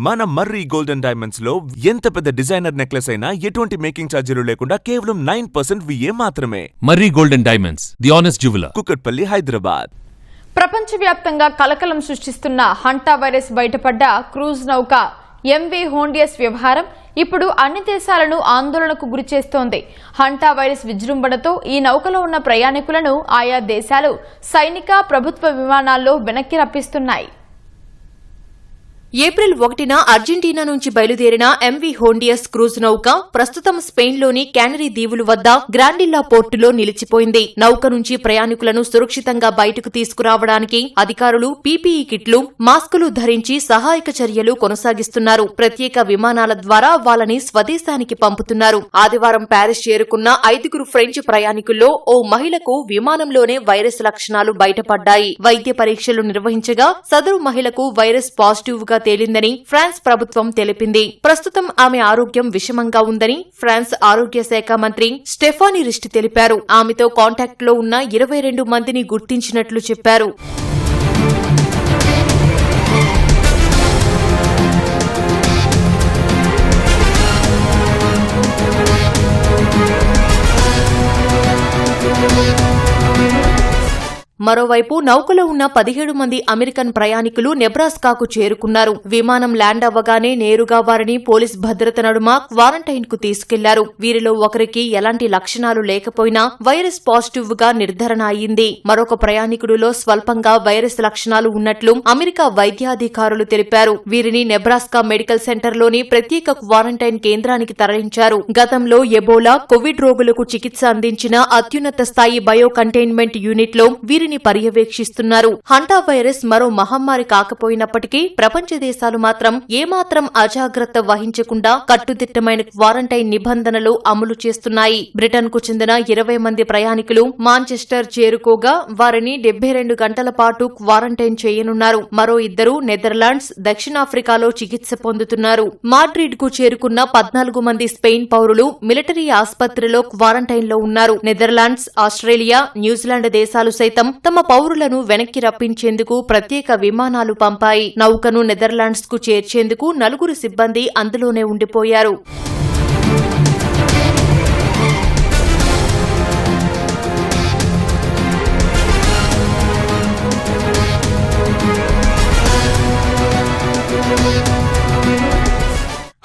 మన మర్రి golden diamonds లో ఎంత పెద్ద డిజైనర్ నెక్లెస్ అయినా ఎటువంటి మేకింగ్ ఛార్జీలు లేకుండా కేవలం 9% VA మాత్రమే. Marri golden diamonds, the honest jeweller, Kukatpally, Hyderabad. ప్రపంచవ్యాప్తంగా కలకలం సృష్టిస్తున్న హంటా వైరస్ బయటపడ్డ క్రూజ్ నౌక MV హోండియస్ వ్యవహారం ఇప్పుడు అన్ని దేశాలను ఆందోళనకు గురిచేస్తోంది. హంటా వైరస్ విజృంభణతో ఈ నౌకలో ఉన్న ప్రయాణికులను ఆయా దేశాలు సైనిక, ప్రభుత్వ విమానాల్లో వెనక్కి రప్పిస్తున్నాయి. ఏప్రిల్ 1న అర్జెంటీనా నుంచి బయలుదేరిన MV హోండియస్ క్రూజ్ నౌక ప్రస్తుతం స్పెయిన్లోని క్యానరీ దీవులు వద్ద గ్రాండిల్లా పోర్టులో నిలిచిపోయింది. నౌక నుంచి ప్రయాణికులను సురక్షితంగా బయటకు తీసుకురావడానికి అధికారులు PPE కిట్లు, మాస్కులు ధరించి సహాయక చర్యలు కొనసాగిస్తున్నారు. ప్రత్యేక విమానాల ద్వారా వాళ్ళని స్వదేశానికి పంపుతున్నారు. ఆదివారం ప్యారిస్ చేరుకున్న 5 ఫ్రెంచ్ ప్రయాణికుల్లో ఓ మహిళకు విమానంలోనే వైరస్ లక్షణాలు బయటపడ్డాయి. వైద్య పరీక్షలు నిర్వహించగా సదరు మహిళకు వైరస్ పాజిటివ్ గా తేలిందని ఫ్రాన్స్ ప్రభుత్వం తెలిపింది. ప్రస్తుతం ఆమె ఆరోగ్యం విషమంగా ఉందని ఫ్రాన్స్ ఆరోగ్య శాఖ మంత్రి స్టెఫానీ రిస్ట్ తెలిపారు. ఆమెతో కాంటాక్ట్ లో ఉన్న 22 మందిని గుర్తించినట్లు చెప్పారు. మరోవైపు నౌకలో ఉన్న 17 మంది అమెరికన్ ప్రయాణికులు నెబ్రాస్కాకు చేరుకున్నారు. విమానం ల్యాండ్ అవ్వగానే నేరుగా వారిని పోలీస్ భద్రత నడుమ క్వారంటైన్ కు తీసుకెళ్లారు. వీరిలో ఒకరికి ఎలాంటి లక్షణాలు లేకపోయినా వైరస్ పాజిటివ్ గా నిర్ధారణ అయ్యింది. మరొక ప్రయాణికుడిలో స్వల్పంగా వైరస్ లక్షణాలు ఉన్నట్లు అమెరికా వైద్యాధికారులు తెలిపారు. వీరిని నెబ్రాస్కా మెడికల్ సెంటర్లోని ప్రత్యేక క్వారంటైన్ కేంద్రానికి తరలించారు. గతంలో ఎబోలా, కోవిడ్ రోగులకు చికిత్స అందించిన అత్యున్నత స్థాయి బయో కంటైన్మెంట్ యూనిట్ లో వీరిని పర్యవేక్షిస్తున్నారు. హంటా వైరస్ మరో మహమ్మారి కాకపోయినప్పటికీ ప్రపంచ దేశాలు మాత్రం ఏమాత్రం అజాగ్రత్త వహించకుండా కట్టుదిట్టమైన క్వారంటైన్ నిబంధనలు అమలు చేస్తున్నాయి. బ్రిటన్ కు చెందిన 20 మంది ప్రయాణికులు మాంచెస్టర్ చేరుకోగా వారిని 72 గంటల పాటు క్వారంటైన్ చేయనున్నారు. మరో 2 నెదర్లాండ్స్, దక్షిణాఫ్రికాలో చికిత్స పొందుతున్నారు. మాడ్రిడ్ కు చేరుకున్న 14 మంది స్పెయిన్ పౌరులు మిలిటరీ ఆసుపత్రిలో క్వారంటైన్ లో ఉన్నారు. నెదర్లాండ్స్, ఆస్ట్రేలియా, న్యూజిలాండ్ దేశాలు సైతం తమ పౌరులను వెనక్కి రప్పించేందుకు ప్రత్యేక విమానాలు పంపాయి. నౌకను నెదర్లాండ్స్ కు చేర్చేందుకు 4 సిబ్బంది అందులోనే ఉండిపోయారు.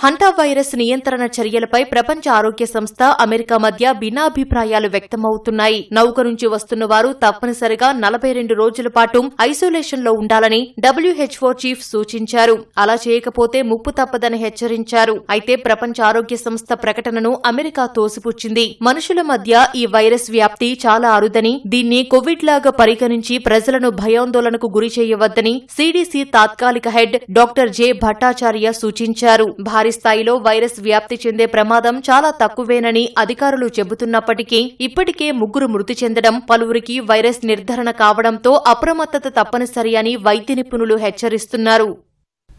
హంటా వైరస్ నియంత్రణ చర్యలపై ప్రపంచ ఆరోగ్య సంస్థ, అమెరికా మధ్య భిన్నాభిప్రాయాలు వ్యక్తమవుతున్నాయి. నౌక నుంచి వస్తున్న వారు తప్పనిసరిగా 42 రోజుల పాటు ఐసోలేషన్ లో ఉండాలని WHO చీఫ్ సూచించారు. అలా చేయకపోతే ముప్పు తప్పదని హెచ్చరించారు. అయితే ప్రపంచ ఆరోగ్య సంస్థ ప్రకటనను అమెరికా తోసిపుచ్చింది. మనుషుల మధ్య ఈ వైరస్ వ్యాప్తి చాలా అరుదని, దీన్ని కోవిడ్ లాగా పరిగణించి ప్రజలను భయాందోళనకు గురి చేయవద్దని CDC తాత్కాలిక హెడ్ డాక్టర్ జె భట్టాచార్య సూచించారు. భారీ స్థాయిలో వైరస్ వ్యాప్తి చెందే ప్రమాదం చాలా తక్కువేనని అధికారులు చెబుతున్నప్పటికీ ఇప్పటికే 3 మృతి చెందడం, పలువురికి వైరస్ నిర్ధారణ కావడంతో అప్రమత్తత తప్పనిసరి అని వైద్య నిపుణులు హెచ్చరిస్తున్నారు.